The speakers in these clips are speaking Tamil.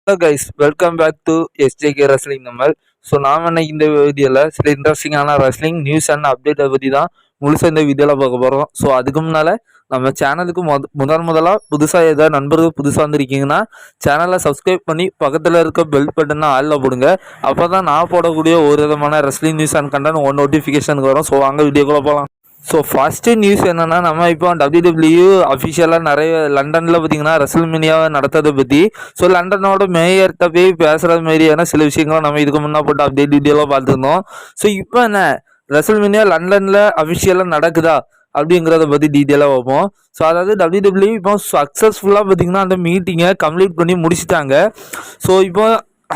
Hello guys, welcome back to SJK wrestling நம்மள். ஸோ நாம் இன்னைக்கு இந்த வீடியோவில் சில இன்ட்ரெஸ்டிங்கான ரெஸ்லிங் நியூஸ் அண்ட் அப்டேட்டை பற்றி தான் முழுசாக இந்த வீடியோவில் பார்க்க போகிறோம். ஸோ அதுக்கு முன்னால் நம்ம சேனலுக்கு முதலாக புதுசாக ஏதாவது நண்பர்கள் புதுசாக வந்துருக்கீங்கன்னா சேனலை சப்ஸ்கிரைப் பண்ணி பக்கத்தில் இருக்க பெல் பட்டனை ஆளில் போடுங்க. அப்போ தான் நான் போடக்கூடிய ஒரு விதமான ரெஸ்லிங் நியூஸ் அண்ட் கண்டென்ட் நோட்டிஃபிகேஷனுக்கு வரும். ஸோ அங்கே வீடியோக்குள்ளே போகலாம். ஸோ ஃபஸ்ட்டு நியூஸ் என்னென்னா, நம்ம இப்போ WWE அஃபிஷியலாக நிறைய லண்டனில் பார்த்தீங்கன்னா ரெஸ்ல்மேனியாவை நடத்ததை பற்றி லண்டனோட மேயர்கிட்ட போய் பேசுகிறது மாதிரியான சில விஷயங்களும் நம்ம இதுக்கு முன்னே போட்டு அப்டேட் வீடியோலாம் பார்த்துருந்தோம். ஸோ இப்போ என்ன ரெஸ்ல்மேனியா லண்டனில் அஃபிஷியலாக நடக்குதா அப்படிங்கிறத பற்றி டீட்டெயிலாக பார்ப்போம். ஸோ அதாவது WWE இப்போ சக்ஸஸ்ஃபுல்லாக பார்த்தீங்கன்னா அந்த மீட்டிங்கை கம்ப்ளீட் பண்ணி முடிச்சிட்டாங்க. ஸோ இப்போ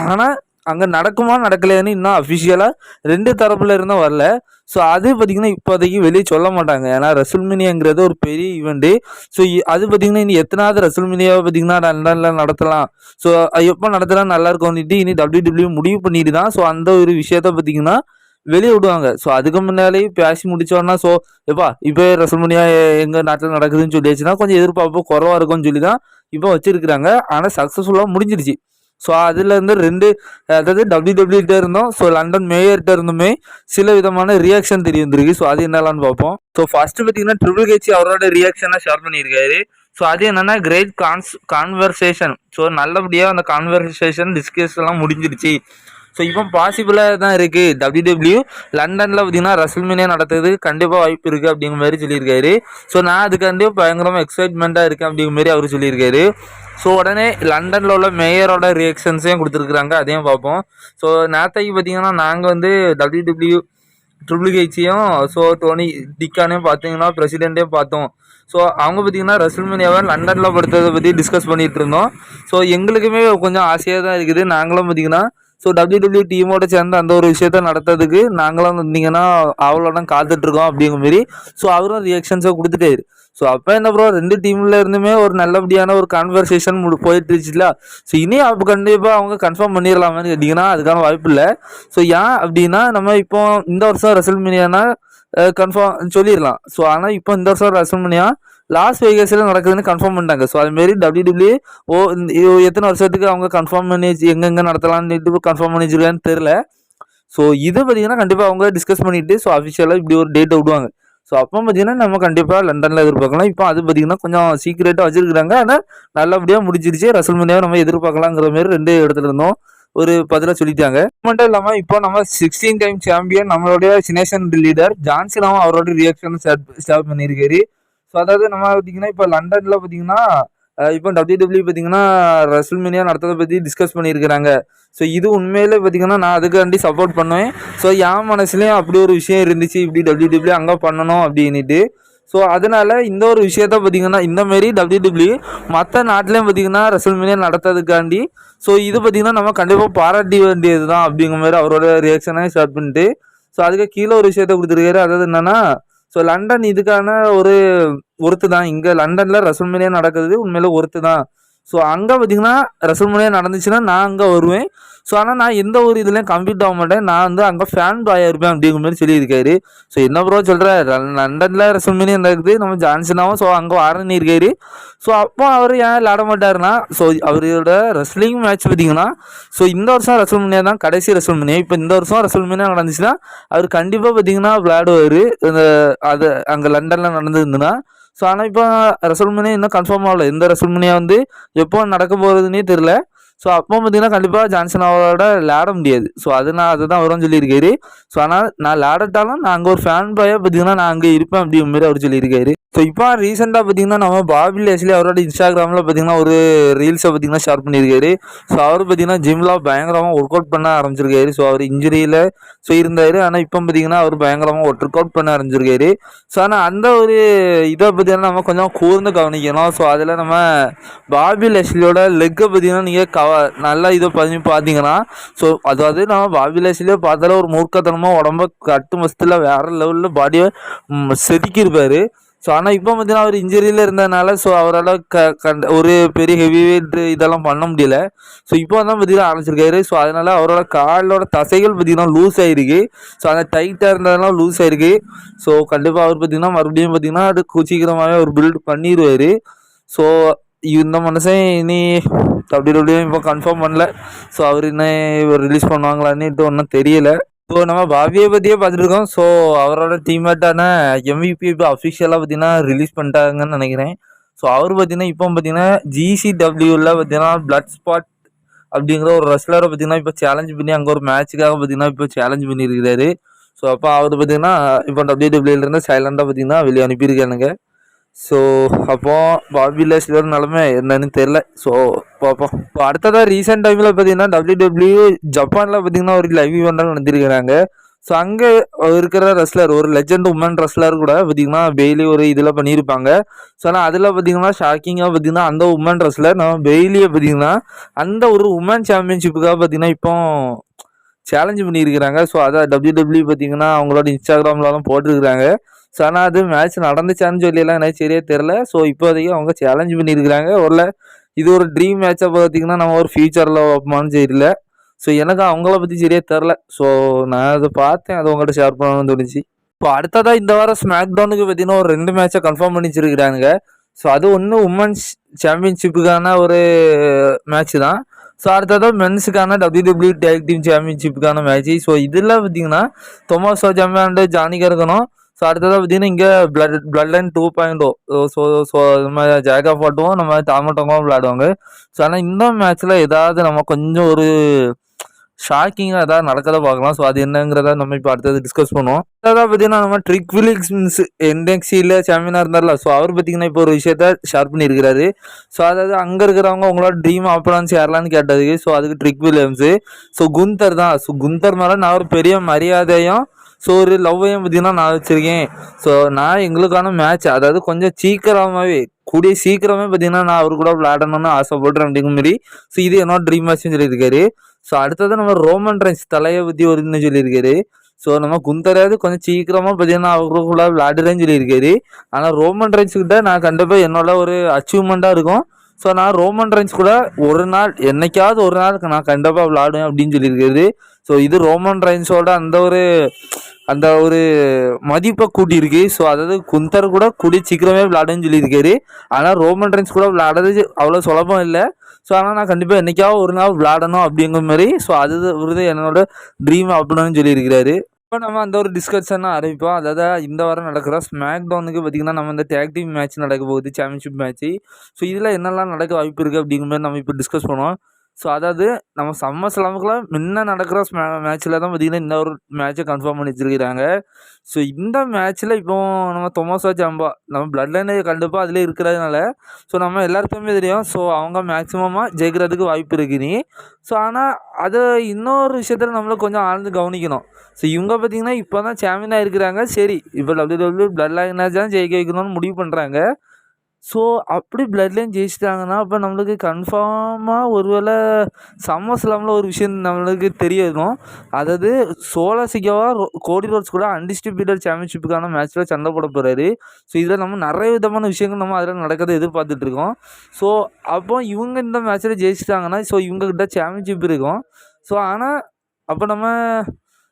ஆனால் அங்கே நடக்குமா நடக்கலையான்னு இன்னும் அஃபிஷியலாக ரெண்டு தரப்புல இருந்தும் வரல. ஸோ அது பார்த்திங்கன்னா இப்போதைக்கு வெளியே சொல்ல மாட்டாங்க. ஏன்னா ரெஸ்ல்மேனியாங்கிறது ஒரு பெரிய ஈவெண்ட்டு. ஸோ அது பார்த்திங்கன்னா இனி எத்தனாவது ரெஸ்ல்மேனியாவை பார்த்திங்கன்னா லண்டனில் நடத்தலாம், ஸோ எப்போ நடத்தலாம் நல்லாயிருக்கும் வந்துட்டு இனி WWE முடிவு பண்ணிட்டு தான் அந்த ஒரு விஷயத்த பார்த்திங்கன்னா வெளியே விடுவாங்க. ஸோ அதுக்கு முன்னாலேயே பேசி முடித்தோன்னா இப்போ ரெஸ்ல்மேனியா எங்கள் நாட்டில் நடக்குதுன்னு சொல்லியாச்சுன்னா கொஞ்சம் எதிர்பார்ப்பு குறவாக இருக்கும்னு சொல்லி தான் இப்போ வச்சுருக்குறாங்க. ஆனால் சக்ஸஸ்ஃபுல்லாக முடிஞ்சிருச்சு. ஸோ அதுலேருந்து அதாவது WWE இருந்தோம், லண்டன் மேயர்கிட்ட இருந்துமே சில விதமான ரியாக்ஷன் தெரிய வந்துருக்கு. ஸோ அது என்னலான்னு பார்ப்போம். ஸோ ஃபஸ்ட்டு பார்த்தீங்கன்னா ட்ரிபிள் ஹெச் அவரோட ரியாக்ஷனை ஷேர் பண்ணியிருக்காரு. ஸோ அது என்னென்னா கிரேட் கான்வர்சேஷன். நல்லபடியாக அந்த கான்வர்சேஷன் டிஸ்கஸ் எல்லாம் முடிஞ்சிருச்சு. ஸோ இப்போ பாசிபிளாக தான் இருக்குது. WWE லண்டனில் பார்த்தீங்கன்னா ரெஸ்ல்மேனியா நடத்துறது கண்டிப்பாக வாய்ப்பு இருக்குது அப்படிங்கிற மாதிரி சொல்லியிருக்காரு. ஸோ நான் அதுக்காண்டி பயங்கரமாக எக்ஸைட்மெண்ட்டாக இருக்கேன் அப்படிங்கிற மாதிரி அவர் சொல்லியிருக்காரு. ஸோ உடனே லண்டனில் உள்ள மேயரோட ரியாக்ஷன்ஸையும் கொடுத்துருக்குறாங்க, அதையும் பார்ப்போம். ஸோ நேற்றைக்கு பார்த்தீங்கன்னா நாங்கள் WWE ட்ரிபிள் ஹெச்சையும் டோனி டிக்கானையும் பார்த்தீங்கன்னா பிரசிடெண்ட்டையும் பார்த்தோம். ஸோ அவங்க பார்த்தீங்கன்னா ரெஸ்ல்மேனியாவை லண்டனில் படுத்ததை பற்றி டிஸ்கஸ் பண்ணிகிட்டு இருந்தோம். ஸோ எங்களுக்குமே கொஞ்சம் ஆசையாக தான் இருக்குது. நாங்களும் பார்த்தீங்கன்னா WWE டீமோட சேர்ந்து அந்த ஒரு விஷயத்த நடத்துறதுக்கு நாங்களும் வந்தீங்கன்னா அவளோட காத்துட்ருக்கோம் அப்படிங்கிற மாரி அவரும் ரியாக்ஷன்ஸை கொடுத்துட்டாரு. ஸோ அப்போ என்ன ப்ரோ, ரெண்டு டீமில் இருந்துமே ஒரு நல்லபடியான ஒரு கான்வர்சேஷன் போயிட்டு இருந்துச்சுல. ஸோ இனி அப்போ கண்டிப்பாக அவங்க கன்ஃபார்ம் பண்ணிடலாமான்னு கேட்டிங்கன்னா அதுக்கான வாய்ப்பு இல்லை. ஸோ ஏன் அப்படின்னா நம்ம இப்போ இந்த வருஷம் ரெஸ்ல்மேனியானா கன்ஃபார்ம் சொல்லிடலாம். ஸோ ஆனால் இப்போ இந்த வருஷம் ரெஸ்ல்மேனியா லாஸ் வேகஸில் நடக்குதுன்னு கன்ஃபார்ம் பண்ணிட்டாங்க. ஸோ அதுமாரி WWE எத்தனை வருஷத்துக்கு அவங்க கன்ஃபார்ம் பண்ணி எங்கெங்கே நடத்தலான்னு கன்ஃபார்ம் பண்ணி வச்சுருக்கான்னு தெரில. ஸோ இது பார்த்தீங்கன்னா கண்டிப்பாக அவங்க டிஸ்கஸ் பண்ணிவிட்டு அஃபிஷியலாக இப்படி ஒரு டேட்டை விடுவாங்க. ஸோ அப்போ பார்த்தீங்கன்னா நம்ம கண்டிப்பாக லண்டனில் எதிர்பார்க்கலாம். இப்போ அது பார்த்தீங்கன்னா கொஞ்சம் சீக்கிரட்டாக வச்சுருக்குறாங்க. ஆனால் நல்லபடியாக முடிச்சிருச்சு. ரெஸ்ல்மேனியாவை நம்ம எதிர்பார்க்கலாங்கிற மாதிரி ரெண்டு இடத்துல இருந்தோம் ஒரு பதிலாக சொல்லிட்டாங்க. மட்டும் இல்லாமல் இப்போ நம்ம 16 டைம் சாம்பியன் நம்மளுடைய சினேஷன் லீடர் ஜான்சனாவும் அவரோட ரியாக்ஷன் ஷேர் பண்ணியிருக்காரு. ஸோ அதாவது நம்ம பார்த்தீங்கன்னா இப்போ லண்டனில் பார்த்தீங்கன்னா இப்போ WWE பார்த்தீங்கன்னா ரெஸ்ல்மேனியா நடத்துறதை பற்றி டிஸ்கஸ் பண்ணியிருக்கிறாங்க. ஸோ இது உண்மையிலே பார்த்தீங்கன்னா நான் அதுக்காண்டி சப்போர்ட் பண்ணுவேன். ஸோ என் மனசுலேயும் அப்படி ஒரு விஷயம் இருந்துச்சு, இப்படி WWE அங்கே பண்ணணும் அப்படின்ட்டு. ஸோ அதனால் இந்த ஒரு விஷயத்த பார்த்தீங்கன்னா இந்தமாரி WWE மற்ற நாட்டிலையும் பார்த்தீங்கன்னா ரெஸ்ல்மேனியா நடத்துறதுக்காண்டி இது பார்த்தீங்கன்னா நம்ம கண்டிப்பாக பாராட்டி வேண்டியது தான் அப்படிங்கிற மாதிரி அவரோட ரியாக்ஷனை ஷேர் பண்ணிட்டு அதுக்கு கீழே ஒரு விஷயத்த கொடுத்துருக்காரு. அதாவது என்னென்னா லண்டன் இதுக்கான ஒருத்து தான். இங்கே லண்டனில் ரெஸ்ல்மேனியா நடக்குது உண்மையில ஒருத்து தான். ஸோ அங்கே பார்த்தீங்கன்னா ரெஸ்ல்மேனியா நடந்துச்சுன்னா நான் அங்கே வருவேன். ஸோ ஆனால் நான் எந்த ஒரு இதுலேயும் கம்ப்ளீட் ஆக மாட்டேன். நான் அங்கே ஃபேன் பாயாக இருப்பேன் அப்படிங்கிற மாதிரி சொல்லியிருக்காரு. ஸோ என்ன ப்ரோ சொல்கிற, லண்டனில் ரெஸ்ல்மேனியா நடக்குது, நம்ம ஜான்சனாவும் அங்கே வாரன்னு இருக்காரு. ஸோ அப்போ அவர் ஏன் விளாட மாட்டாருன்னா அவரோட ரெஸ்லிங் மேட்ச் பார்த்தீங்கன்னா இந்த வருஷம் ரெஸ்ல்மேனியா தான் கடைசி ரெஸ்ல்மேனியா. இப்போ இந்த வருஷம் ரெஸ்ல்மேனியா நடந்துச்சுன்னா அவர் கண்டிப்பாக பார்த்தீங்கன்னா விளையாடுவார். அது அங்கே லண்டனில் நடந்துருந்துன்னா. ஸோ ஆனால் இப்போ ரெஸ்ல்மேனியா இன்னும் கன்ஃபார்ம் ஆகல. இந்த ரெஸ்ல்மேனியா எப்போ நடக்க போகிறதுனே தெரில. ஸோ அப்போ பார்த்தீங்கன்னா கண்டிப்பாக ஜான்சன் அவரோட விளையாட முடியாது. ஸோ அதுதான் அவரும் சொல்லியிருக்காரு. ஸோ ஆனால் நான் விளையாடட்டாலும் நான் அங்கே ஒரு ஃபேன் பாயாக பார்த்தீங்கன்னா நான் அங்கே இருப்பேன் அப்படிங்கிற மாதிரி அவர் சொல்லியிருக்காரு. ஸோ இப்போ ரீசெண்டாக பார்த்தீங்கன்னா நம்ம பாபி லேஸ்லி அவரோட இன்ஸ்டாகிராமில் பார்த்தீங்கன்னா ஒரு ரீல்ஸை பார்த்தீங்கன்னா ஷேர் பண்ணியிருக்காரு. ஸோ அவர் பார்த்தீங்கன்னா ஜிம்மில் பயங்கரமாக ஒர்க் அவுட் பண்ண ஆரம்பிச்சிருக்காரு. ஸோ அவர் இன்ஜுரியில் இருந்தார். ஆனால் இப்போ பார்த்தீங்கன்னா அவர் பயங்கரமாக ஒர்க் அவுட் பண்ண ஆரம்பிச்சிருக்காரு. ஸோ ஆனால் அந்த ஒரு இதை பார்த்தீங்கன்னா நம்ம கொஞ்சம் கூர்ந்து கவனிக்கணும். ஸோ அதில் நம்ம பாபி லேஸ்லியோட லெக்கை பார்த்தீங்கன்னா நீங்கள் நல்லா இதை பண்ணி பார்த்தீங்கன்னா அதாவது நம்ம பாபி லேஸ்லியை பார்த்தாலே ஒரு மூர்க்கத்தனமாக உடம்ப கட்டு மஸ்தில் வேறு லெவலில் பாடியை செதுக்கியிருப்பார். ஸோ ஆனால் இப்போ பார்த்தீங்கன்னா அவர் இன்ஜுரியில் இருந்ததுனால அவரால் ஒரு பெரிய ஹெவி வெயிட் இதெல்லாம் பண்ண முடியல. ஸோ இப்போ தான் பார்த்தீங்கன்னா ஆரம்பிச்சிருக்காரு. ஸோ அதனால் அவரோட காலோட தசைகள் பார்த்தீங்கன்னா லூஸ் ஆகிருக்கு. ஸோ அந்த டைட்டாக இருந்ததுனால லூஸ் ஆகிருக்கு. ஸோ கண்டிப்பாக அவர் பார்த்தீங்கன்னா மறுபடியும் பார்த்தீங்கன்னா அது சீக்கிரமாகவே அவர் பில்ட் பண்ணிடுவார். ஸோ இந்த மனுஷன் இனி WWE இப்போ கன்ஃபார்ம் பண்ணல. ஸோ அவர் இன்னும் ரிலீஸ் பண்ணுவாங்களான்னுட்டு ஒன்றும் தெரியல. ஸோ நம்ம பாபியை பற்றியே பார்த்துருக்கோம். ஸோ அவரோட டீம்மேட்டான MVP இப்போ அஃபிஷியலாக பார்த்தீங்கன்னா ரிலீஸ் பண்ணிட்டாங்கன்னு நினைக்கிறேன். ஸோ அவர் பார்த்தீங்கன்னா இப்போ பார்த்தீங்கன்னா GCWவில் பார்த்தீங்கன்னா பிளட் ஸ்பாட் அப்படிங்கிற ஒரு ரெஸ்லரை பார்த்தீங்கன்னா இப்போ சேலஞ்ச் பண்ணி அங்கே ஒரு மேட்சுக்காக பார்த்தீங்கன்னா இப்போ சேலஞ்ச் பண்ணியிருக்கிறாரு. ஸோ அப்போ அவர் பார்த்தீங்கன்னா இப்போ WWEலேருந்து சைலண்டாக பார்த்தீங்கன்னா வெளியே அனுப்பியிருக்கானுங்க. ஸோ அப்போ பாபி லேஸ்லர் நிலமை என்னன்னு தெரில. ஸோ பார்ப்போம். இப்போ அடுத்ததாக ரீசெண்ட் டைமில் பார்த்தீங்கன்னா WWE ஜப்பானில் பார்த்தீங்கன்னா ஒரு லைவ் ஈவெண்ட்டாக நடத்திருக்கிறாங்க. ஸோ அங்கே இருக்கிற ரெஸ்லர் ஒரு லெஜெண்ட் உமன் ரெஸ்லர் கூட பார்த்தீங்கன்னா பெய்லி ஒரு இதில் பண்ணியிருப்பாங்க. ஸோ ஆனால் அதில் பார்த்தீங்கன்னா ஷாக்கிங்காக பார்த்தீங்கன்னா அந்த உமன் ரெஸ்லர் நம்ம பெய்லியை பார்த்தீங்கன்னா அந்த ஒரு உமன் சாம்பியன்ஷிப்புக்காக பார்த்தீங்கன்னா இப்போ சேலஞ்சு பண்ணியிருக்கிறாங்க. ஸோ அதை WWE பார்த்தீங்கன்னா அவங்களோட இன்ஸ்டாகிராம்லாம் போட்டிருக்கிறாங்க. ஸோ ஆனால் அது மேட்ச் நடந்துச்சான்னு சொல்லியெல்லாம் எனக்கு சரியே தெரில. ஸோ இப்போதைக்கு அவங்க சேலஞ்ச் பண்ணியிருக்கிறாங்க. ஒரு இது ஒரு ட்ரீம் மேட்சை பார்த்தீங்கன்னா நம்ம ஒரு ஃபியூச்சரில் வைப்போமான்னு தெரியல. ஸோ எனக்கு அவங்கள பற்றி சரியே தெரில. ஸோ நான் அதை பார்த்தேன், அதை உங்கள்கிட்ட ஷேர் பண்ணணும்னு தோணுச்சு. இப்போ அடுத்ததாக இந்த வாரம் ஸ்மாக் டவுனுக்கு பார்த்தீங்கன்னா ஒரு 2 மேட்சை கன்ஃபார்ம் பண்ணி வச்சிருக்கிறாங்க. ஸோ அது ஒன்று உமன்ஸ் சாம்பியன்ஷிப்புக்கான ஒரு மேட்ச் தான். ஸோ அடுத்ததாக மென்ஸுக்கான WWE டேக் டீம் சாம்பியன்ஷிப்புக்கான மேட்ச். ஸோ இதில் பார்த்தீங்கன்னா தொமாசோ ஜாம்பா அண்ட் ஜானிகா இருக்கணும். ஸோ அடுத்ததாக பார்த்தீங்கன்னா இங்கே பிளட் லைன் 2.0. ஸோ நம்ம ஜாகா ஃபாட்டுவோம் நம்ம தாமட்டோங்கவும் விளையாடுவாங்க. ஸோ ஆனால் இந்த மேட்ச்சில் ஏதாவது நம்ம கொஞ்சம் ஒரு ஷாக்கிங்காக ஏதாவது நடக்கதை பார்க்கலாம். ஸோ அது என்னங்கிறத நம்ம இப்போ அடுத்தது டிஸ்கஸ் பண்ணுவோம். அதாவது பார்த்தீங்கன்னா நம்ம ட்ரிக் வில்லியம்ஸ் NXTல சாம்பியனாக இருந்தார்ல. ஸோ அவர் பார்த்தீங்கன்னா இப்போ ஒரு விஷயத்த ஷேர் பண்ணியிருக்கிறாரு. ஸோ அதாவது அங்கே இருக்கிறவங்க உங்களோட ட்ரீம் ஆப்பனான்ஸ் யாரெல்லாம்னு கேட்டதுக்கு ஸோ அதுக்கு ட்ரிக் வில்லியம்ஸு. ஸோ குந்தர் தான். ஸோ குந்தர் மேலே நான் ஒரு பெரிய மரியாதையும் ஸோ ஒரு லவ்வையும் பார்த்தீங்கன்னா நான் வச்சுருக்கேன். ஸோ நான் எங்களுக்கான மேட்ச் அதாவது கொஞ்சம் சீக்கிரமாகவே கூடிய சீக்கிரமே பார்த்தீங்கன்னா நான் அவர் கூட விளையாடணும்னு ஆசைப்படுறேன் அப்படிங்கிற மாதிரி. ஸோ இது என்னோட ட்ரீம் மேட்ச்னு சொல்லியிருக்காரு. ஸோ அடுத்தது நம்ம ரோமன் ரெயின்ஸ் தலையை பற்றி ஒருன்னு சொல்லியிருக்காரு. ஸோ நம்ம குந்தராவது கொஞ்சம் சீக்கிரமாக பார்த்தீங்கன்னா அவருக்குள்ள விளையாடுறேன்னு சொல்லியிருக்காரு. ஆனால் ரோமன் ரெயின்ஸ்கிட்ட நான் கண்டிப்பாக என்னோட ஒரு அச்சீவ்மெண்ட்டாக இருக்கும். ஸோ நான் ரோமன் ரெயின்ஸ் கூட ஒரு நாள் என்னைக்காவது ஒரு நாள் நான் கண்டிப்பாக விளையாடுவேன் அப்படின்னு சொல்லியிருக்காரு. ஸோ இது ரோமன் ரெயின்ஸோட அந்த ஒரு மதிப்பை கூட்டியிருக்கு. ஸோ அதாவது குந்தர் கூட கூடி சீக்கிரமே விளையாடுன்னு சொல்லியிருக்காரு. ஆனால் ரோமன் ரெயின்ஸ் கூட விளையாடுறது அவ்வளோ சுலபம் இல்லை. ஸோ ஆனால் நான் கண்டிப்பாக என்றைக்காவது ஒரு நாள் விளையாடணும் அப்படிங்கிற மாதிரி. ஸோ அது ஒரு என்னோட ட்ரீம் அப்படின்னு சொல்லியிருக்கிறாரு. இப்போ நம்ம அந்த ஒரு டிஸ்கஷனாக ஆரம்பிப்போம். அதாவது இந்த வாரம் நடக்கிற ஸ்மாக் டவுனுக்கு பார்த்திங்கன்னா நம்ம இந்த டேக் டீம் மேட்ச் நடக்க போகுது, சாம்பியன்ஷிப் மேட்ச்சு. ஸோ இதில் என்னெல்லாம் நடக்க வாய்ப்பு இருக்குது அப்படிங்கிற மாதிரி நம்ம இப்போ டிஸ்கஸ் பண்ணுவோம். ஸோ அதாவது நம்ம சம்மர் ஸ்லாமுக்குலாம் முன்ன நடக்கிற மேட்ச்சில் தான் பார்த்திங்கன்னா இந்த ஒரு மேட்ச்சை கன்ஃபார்ம் பண்ணி வச்சுருக்கிறாங்க. ஸோ இந்த மேட்ச்சில் இப்போ நம்ம தொமாசோ ஜாம்பா நம்ம பிளட் லைனை கண்டிப்பாக அதில் இருக்கிறதுனால ஸோ நம்ம எல்லாருக்குமே தெரியும். ஸோ அவங்க மேக்ஸிமமாக ஜெயிக்கிறதுக்கு வாய்ப்பு இருக்குது. ஸோ ஆனால் அது இன்னொரு விஷயத்தில் நம்மளை கொஞ்சம் ஆழ்ந்து கவனிக்கணும். ஸோ இவங்க பார்த்திங்கன்னா இப்போ தான் சாம்பியனாக இருக்கிறாங்க. சரி இப்போ WWE பிளட் லைனை தான் ஜெயிக்க வைக்கணும்னு முடிவு பண்ணுறாங்க. ஸோ அப்படி பிளட் லைன் ஜெயிச்சிட்டாங்கன்னா அப்போ நம்மளுக்கு கன்ஃபார்மாக ஒருவேளை சம்மர் ஸ்லாமில் ஒரு விஷயம் நம்மளுக்கு தெரியணும். அதாவது சோலோ சிக்காவா கோடி ரோட்ஸ் கூட அன்டிஸ்ட்ரிபியூட்டட் சாம்பியன்ஷிப்புக்கான மேட்ச்சில் சண்டை போட போகிறாரு. ஸோ இதில் நம்ம நிறைய விதமான விஷயங்கள் நம்ம அதில் நடக்கிறத எதிர்பார்த்துட்ருக்கோம். ஸோ அப்போ இவங்க இந்த மேட்ச்சில் ஜெயிச்சிட்டாங்கன்னா ஸோ இவங்ககிட்ட சாம்பியன்ஷிப் இருக்கும். ஸோ ஆனால் அப்போ நம்ம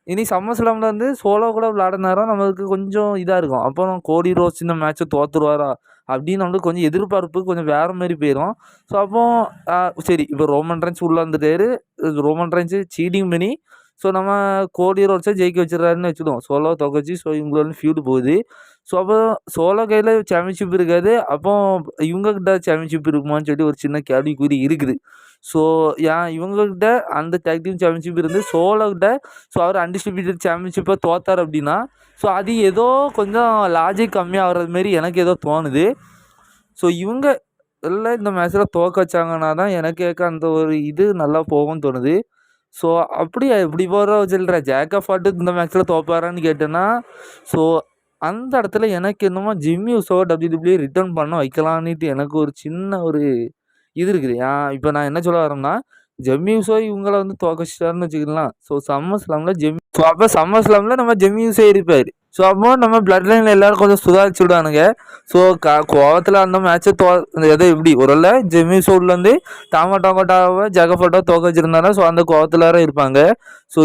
இனி சம்மர் ஸ்லாமில் வந்து சோலோ கூட விளையாட நேரம் நம்மளுக்கு கொஞ்சம் இதாக இருக்கும். அப்போ கோடி ரோட்ஸ் இந்த மேட்ச்சை தோற்றுருவாரா அப்படின்னு நம்மளுக்கு கொஞ்சம் எதிர்பார்ப்பு கொஞ்சம் வேறு மாதிரி போயிடும். ஸோ அப்போ சரி இப்போ ரோமன் ரெயின்ஸ் உள்ளே வந்துட்டாரு. ரோமன் ரெயின்ஸு சீட்டிங் பண்ணி ஸோ நம்ம கோடி ரோட்ஸை ஜெயிக்க வச்சிடறாருன்னு வச்சுடுவோம். சோலோ தொகச்சி ஸோ இவங்களோட ஃபியூடு போகுது. ஸோ அப்போ சோலோ கையில் சாம்பியன்ஷிப் இருக்காது. அப்போ இவங்ககிட்ட சாம்பியன்ஷிப் இருக்குமான்னு சொல்லி ஒரு சின்ன கேள்விக்குறி இருக்குது. ஸோ இவங்ககிட்ட அந்த டேக் டீம் சாம்பியன்ஷிப் இருந்து சோலோகிட்ட ஸோ அவர் அன்டிஸ்ட்ரிபியூட்டட் சாம்பியன்ஷிப்பை தோத்தார் அப்படின்னா ஸோ அது ஏதோ கொஞ்சம் லாஜிக் கம்மியாகிறது மாரி எனக்கு ஏதோ தோணுது. ஸோ இவங்க எல்லாம் இந்த மேட்ச்சில் தோக்க வச்சாங்கன்னா தான் எனக்கு அந்த ஒரு இது நல்லா போகும்னு தோணுது. ஸோ அப்படியா இப்படி போகிற சொல்கிற ஜாக்கா ஃபாட்டு இந்த மேட்ச்சில் தோப்பாரான்னு கேட்டேன்னா ஸோ அந்த இடத்துல எனக்கு என்னமோ ஜிம்மி உசோ WWE ரிட்டர்ன் பண்ண வைக்கலான்னுட்டு எனக்கு ஒரு சின்ன ஒரு இது இருக்குது. இப்போ நான் என்ன சொல்ல வரேன்னா ஜிம்மி உசோ இவங்கள வந்து தோக்கச்சிட்டாருன்னு வச்சுக்கலாம். ஸோ சம்மர் ஸ்லாமில் ஸோ அப்போ சம்மர் ஸ்லாமில் நம்ம ஜிம்மி உசோ இருப்பார். ஸோ அப்போ நம்ம பிளட் லைனில் எல்லோரும் கொஞ்சம் சுதாரிச்சு விடானுங்க. ஸோ கோவத்தில் அந்த மேட்ச்சை எதோ இப்படி ஒரு ஜிம்மி உசோலேருந்து டாமாட்டோட்டாவை ஜகஃபோட்டோ தோக்க வச்சுருந்தாங்க. ஸோ அந்த கோவத்தில் இருப்பாங்க. ஸோ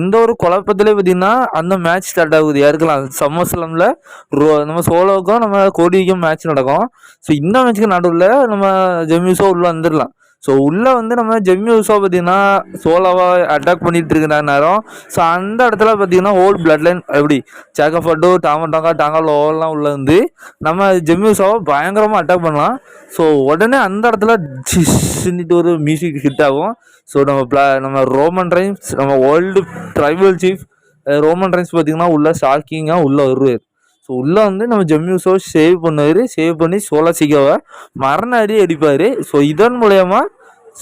இந்த ஒரு குழப்பத்திலே பார்த்தீங்கன்னா அந்த மேட்ச் ஸ்டார்ட் ஆகுது. யாருக்கலாம் சம்மர் ஸ்லாமில் நம்ம சோலோவுக்கும் நம்ம கோடிக்கும் மேட்ச் நடக்கும். ஸோ இந்த மேட்ச்சுக்கு நடுவில் நம்ம ஜிம்மி உசோ உள்ளே வந்துடலாம். ஸோ உள்ளே வந்து நம்ம ஜெம்மி உசோ பார்த்தீங்கன்னா சோலோவாக அட்டாக் பண்ணிட்டு இருக்கிற நேரம், ஸோ அந்த இடத்துல பார்த்தீங்கன்னா ஹோல் பிளட் லைன் எப்படி சேக்கஃபர்டு டாங்கா லோவெல்லாம் உள்ள வந்து நம்ம ஜெம்மி உசோவை பயங்கரமாக அட்டாக் பண்ணலாம். ஸோ உடனே அந்த இடத்துல ஜிஷ்ன்னுட்டு ஒரு மியூசிக் ஹிட் ஆகும். ஸோ நம்ம ரோமன் ரைன்ஸ், நம்ம world tribal chief Roman rhymes பார்த்தீங்கன்னா உள்ள ஷாக்கிங்காக உள்ளே வருவார். ஸோ உள்ளே வந்து நம்ம ஜெம்மி உசோ சேவ் பண்ணி சோலா சிகாவை மரண அடி அடிப்பார். ஸோ இதன் மூலயமா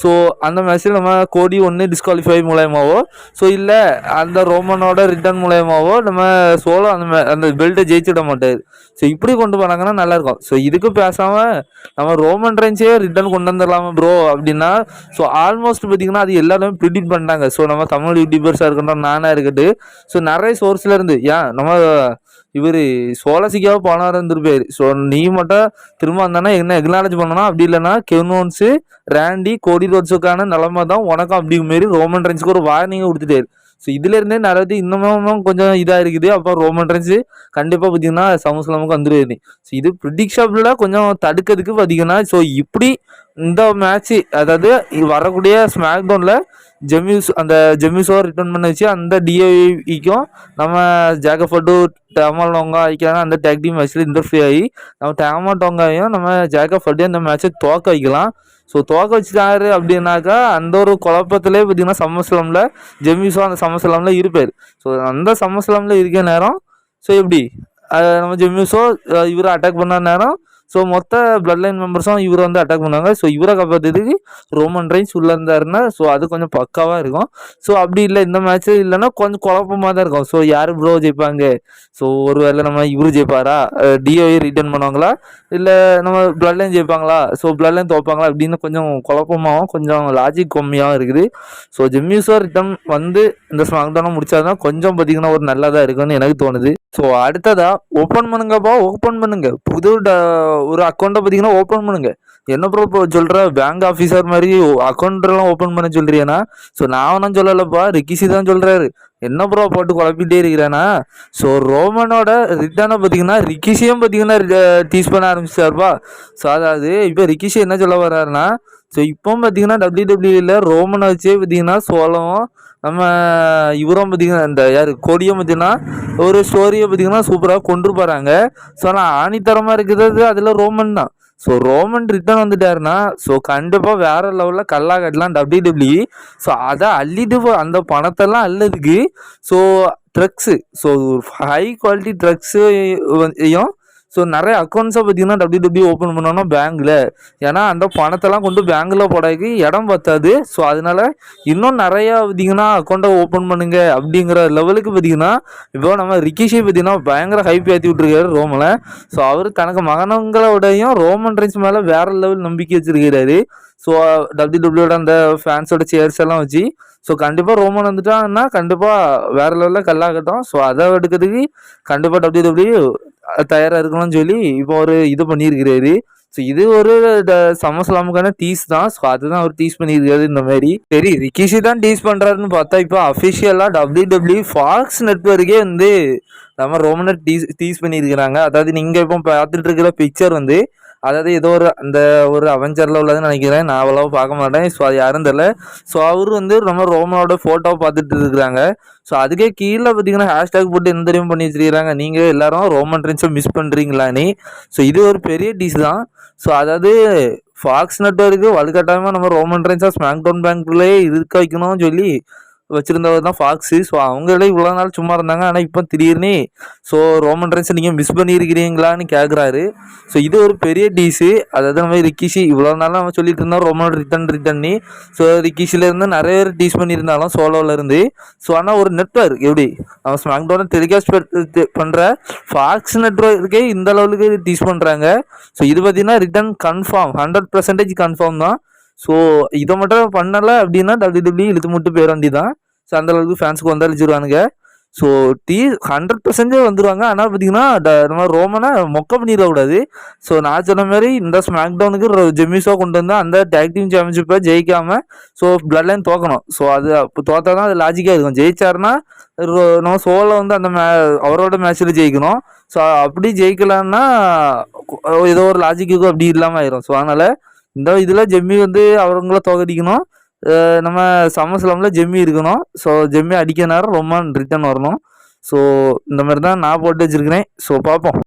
ஸோ அந்த மேட்ச்சில் நம்ம கோடி ஒன்று டிஸ்குவாலிஃபை மூலயமாவோ, ஸோ இல்லை அந்த ரோமனோட ரிட்டர்ன் மூலயமாவோ நம்ம சோலோ அந்த பெல்ட்டை ஜெயிச்சிட மாட்டார். ஸோ இப்படி கொண்டு போனாங்கன்னா நல்லாயிருக்கும். ஸோ இதுக்கு பேசாமல் நம்ம ரோமன் ரெயின்ஸே ரிட்டர்ன் கொண்டு வந்துடலாமா ப்ரோ அப்படின்னா, ஸோ ஆல்மோஸ்ட் பார்த்திங்கன்னா அது எல்லாருமே ப்ரிடிக்ட் பண்ணிட்டாங்க. ஸோ நம்ம தமிழ் யூடியூபர்ஸாக இருக்கட்டும், நானாக இருக்கட்டும், ஸோ நிறைய சோர்ஸில் இருந்து நம்ம இவர் சோலசிக்காக போனார் இருந்திருப்பார். ஸோ நீ மட்டும் திரும்ப வந்தானா என்ன எக்னாலஜ் பண்ணணும், அப்படி இல்லைன்னா கெவின்ஸு ரேண்டி கோடி ரோட்ஸுக்கான நிலமை தான் உனக்கும் அப்படிங்கிற மாரி ரோமன் ரெயின்ஸுக்கு ஒரு வார்னிங்கை கொடுத்துட்டாரு. ஸோ இதுலேருந்தே நிறைய இன்னமும் கொஞ்சம் இதாக இருக்குது. அப்போ ரோமன் ரெயின்ஸு கண்டிப்பாக பார்த்தீங்கன்னா சமஸ்லாமுக்கு வந்துடுவாரு. ஸோ இது ப்ரிடிக்ஷபிளாக கொஞ்சம் தடுக்கிறதுக்கு பார்த்தீங்கன்னா, ஸோ இப்படி இந்த மேட்ச்சு, அதாவது வரக்கூடிய ஸ்மாக் டவுனில் ஜெமிஸோ ரிட்டர்ன் பண்ண வச்சு அந்த டிஐக்கும் நம்ம ஜாகஃபர்டு டேமாடோங்கா ஆகிக்கிறாங்க. அந்த டேக் டீம் மேட்ச்சில் இன்டர்ஃபியர் ஆகி நம்ம டேமாடோங்காயும் நம்ம ஜாகஃபர்டையும் அந்த மேட்ச்சை துவக்க வைக்கலாம். ஸோ துவக்க வச்சுட்டாரு அப்படின்னாக்கா அந்த ஒரு குழப்பத்திலே பார்த்தீங்கன்னா சம்மர்ஸ்லாமில் ஜெமிஸோ அந்த சம்மர்ஸ்லாமில் இருப்பார். ஸோ அந்த சம்மர்ஸ்லாமில் இருக்கிற நேரம் ஸோ எப்படி நம்ம ஜெமிஸோ இவரை அட்டாக் பண்ண நேரம் ஸோ மொத்த பிளட் லைன் மெம்பர்ஸும் இவரை வந்து அட்டாக் பண்ணுவாங்க. ஸோ இவரை காப்பாற்றுறதுக்கு ரோமன் ரெயின்ஸ் உள்ளே இருந்தாருன்னா ஸோ அது கொஞ்சம் பக்காவாக இருக்கும். ஸோ அப்படி இல்லை இந்த மேட்ச்சு இல்லைன்னா கொஞ்சம் குழப்பமாக தான் இருக்கும். ஸோ யார் ப்ரோ ஜெயிப்பாங்க, ஸோ ஒரு வேளை நம்ம இவரு ஜெயிப்பாரா, டிஓஐ ரிட்டர்ன் பண்ணுவாங்களா, இல்லை நம்ம பிளட் லைன் ஜெயிப்பாங்களா, ஸோ பிளட் லைன் தோப்பாங்களா அப்படின்னு கொஞ்சம் குழப்பமாகவும் கொஞ்சம் லாஜிக் கம்மியாகவும் இருக்குது. ஸோ ஜெம்மியூஸோ ரிட்டர்ன் வந்து இந்த ஸ்மாக்டவுனை முடிச்சாதான் கொஞ்சம் பார்த்தீங்கன்னா ஒரு நல்லதாக இருக்குன்னு எனக்கு தோணுது. ஸோ அடுத்ததா ஓப்பன் பண்ணுங்க புது ஒரு அக்கௌண்ட்டை பார்த்தீங்கன்னா ஓப்பன் பண்ணுங்க. என்ன ப்ரோ இப்போ சொல்கிற பேங்க் ஆஃபீஸர் மாதிரி அக்கௌண்ட்லாம் ஓப்பன் பண்ண சொல்கிறீங்கன்னா, ஸோ நான் ஒன்றும் சொல்லலப்பா, ரிக்கிசி தான் சொல்கிறாரு. என்ன ப்ரோ போட்டு குழப்பிட்டே இருக்கிறேன்னா, ஸோ ரோமனோட ரிட்டர்னை பார்த்தீங்கன்னா ரிக்கிஷியும் பார்த்தீங்கன்னா டீஸ் பண்ண ஆரம்பிச்சாருப்பா. ஸோ அதாவது இப்போ ரிக்கிஷி என்ன சொல்ல வர்றாருன்னா, ஸோ இப்போ பார்த்தீங்கன்னா WWE ரோமனை வச்சே பார்த்தீங்கன்னா சோளமும் நம்ம இவரும் பார்த்தீங்கன்னா இந்த கோடியும் பார்த்தீங்கன்னா ஒரு ஸ்டோரியை பார்த்தீங்கன்னா சூப்பராக கொண்டு போகிறாங்க. ஸோ ஆனால் ஆணித்தரமாக இருக்கிறது அதில் ரோமன் தான். ஸோ ரோமன் ரிட்டர்ன் வந்துட்டாருன்னா ஸோ கண்டிப்பாக வேறு லெவலில் கல்லா கட்டலாம் WWE. ஸோ அதை அள்ளிட்டு அந்த பணத்தெல்லாம் அள்ளதுக்கு so drugs, so high quality ட்ரக்ஸையும் ஸோ நிறைய அக்கௌண்ட்ஸை பார்த்தீங்கன்னா WWE ஓப்பன் பண்ணணும் பேங்க்கில். ஏன்னா அந்த பணத்தெல்லாம் கொண்டு பேங்க்கில் போடக்கு இடம் பத்தாது. ஸோ அதனால இன்னும் நிறையா பார்த்தீங்கன்னா அக்கௌண்ட்டை ஓப்பன் பண்ணுங்க அப்படிங்கிற லெவலுக்கு பார்த்தீங்கன்னா இப்போ நம்ம ரிக்கிஷி பார்த்தீங்கன்னா பயங்கர ஹைப் ஏற்றி விட்டுருக்காரு ரோமில். ஸோ அவர் தனக்கு மகனங்களோடையும் ரோமன் ரெயின்ஸ் மேலே வேற லெவல் நம்பிக்கை வச்சிருக்கிறாரு. ஸோ WWE அந்த ஃபேன்ஸோட சேர்ஸ் எல்லாம் வச்சு ஸோ கண்டிப்பாக ரோமன் வந்துட்டான்னா கண்டிப்பாக வேற லெவலில் கல்லாகட்டும். ஸோ அதை எடுக்கிறதுக்கு கண்டிப்பாக WWE தயாராக இருக்கணும்னு சொல்லி இப்போ ஒரு இது பண்ணியிருக்கிறாரு. ஸோ இது ஒரு சமஸ்லாமுக்கான டீஸ் தான். ஸோ அதுதான் அவர் டீஸ் பண்ணியிருக்காரு. இந்த மாதிரி சரி ரிக்கிஷி தான் டீஸ் பண்ணுறாருன்னு பார்த்தா இப்போ அஃபிஷியலாக WWE ஃபாக்ஸ் நெட்வொர்க்கே வந்து நம்ம ரோமனை டீஸ் பண்ணியிருக்கிறாங்க. அதாவது நீங்கள் இப்போ பார்த்துட்டு இருக்கிற பிக்சர் வந்து அதாவது ஏதோ ஒரு அவெஞ்சரில் உள்ளதுன்னு நினைக்கிறேன், நான் அவ்வளோ பார்க்க மாட்டேன். ஸோ அது யாரும் தெரில. ஸோ அவர் வந்து நம்ம ரோமனோட ஃபோட்டோவை பார்த்துட்டு இருக்கிறாங்க. ஸோ அதுக்கே கீழே பார்த்தீங்கன்னா ஹேஷ்டேக் போட்டு என்ன தெரியும் பண்ணி வச்சுருக்கிறாங்க, நீங்கள் எல்லாரும் ரோமன் ரெயின்ஸை மிஸ் பண்ணுறீங்களான்னு. ஸோ இது ஒரு பெரிய டிஷ் தான். ஸோ அதாவது ஃபாக்ஸ் நெட்வொர்க்கு வலுக்கட்டாயமாக நம்ம ரோமன் ரெயின்ஸாக ஸ்மாக் டவுன் பேங்க்லேயே இருக்க வைக்கணும்னு சொல்லி வச்சுருந்தவர் தான் ஃபாக்ஸு. ஸோ அவங்களே இவ்வளோ நாள் சும்மா இருந்தாங்க. ஆனால் இப்போ திடீர்னு ஸோ ரோமன் ரெயின்ஸை நீங்கள் மிஸ் பண்ணியிருக்கிறீங்களான்னு கேட்குறாரு. ஸோ இது ஒரு பெரிய டீஸு. அதாவது நம்ம ரிக்கிஷி இவ்வளோ நாள் நம்ம சொல்லிட்டு இருந்தோம் ரோமனோட ரிட்டர்னி. ஸோ ரிக்கிஷிலேருந்து நிறைய பேர் டீஸ் பண்ணியிருந்தாலும் சோலோவிலேருந்து. ஸோ ஆனால் ஒரு நெட்வொர்க் எப்படி நம்ம ஸ்மாக் டவுனை டெலிகாஸ்ட் பண்ணுற ஃபாக்ஸ் நெட்வொர்க்கே இந்த லெவலுக்கு டீஸ் பண்ணுறாங்க. ஸோ இது பார்த்தீங்கன்னா ரிட்டர்ன் கன்ஃபார்ம் 100% கன்ஃபார்ம் தான். ஸோ இதை மட்டும் பண்ணலை அப்படின்னா WWE இழுத்து மட்டும் பேர் வண்டி தான். ஸோ அந்தளவுக்கு ஃபேன்ஸுக்கு வந்து அழிச்சிருவானுங்க. ஸோ 100% வந்துடுவாங்க. ஆனால் பார்த்தீங்கன்னா நம்ம ரோமனை மொக்க பண்ணிடக்கூடாது. ஸோ நான் சொன்ன மாதிரி இந்த ஸ்மாக் டவுனுக்கு ஜெமிஸோ கொண்டு வந்தால் அந்த டேக் டீம் சாம்பியன்ஷிப்பை ஜெயிக்காமல் ஸோ பிளட் லைன் தோக்கணும். ஸோ அது அப்போ தோத்தா தான் அது லாஜிக்காக இருக்கும். ஜெயிச்சாருன்னா நம்ம சோலை வந்து அந்த அவரோட மேட்ச்சில் ஜெயிக்கணும். ஸோ அப்படி ஜெயிக்கலான்னா ஏதோ ஒரு லாஜிக்கு அப்படி இல்லாமல் ஆயிரும். ஸோ அதனால் இந்த இதில் ஜெம்மி வந்து அவங்கள தோக்கடிக்கணும். நம்ம சம்மர்ஸ்லாமில் ஜெம்மி இருக்கணும். ஸோ ஜெம்மி அடிக்க நேரம் ரொமான் ரிட்டர்ன் வரணும். ஸோ இந்த மாதிரி தான் நான் போட்டு வச்சுருக்கிறேன். ஸோ பார்ப்போம்.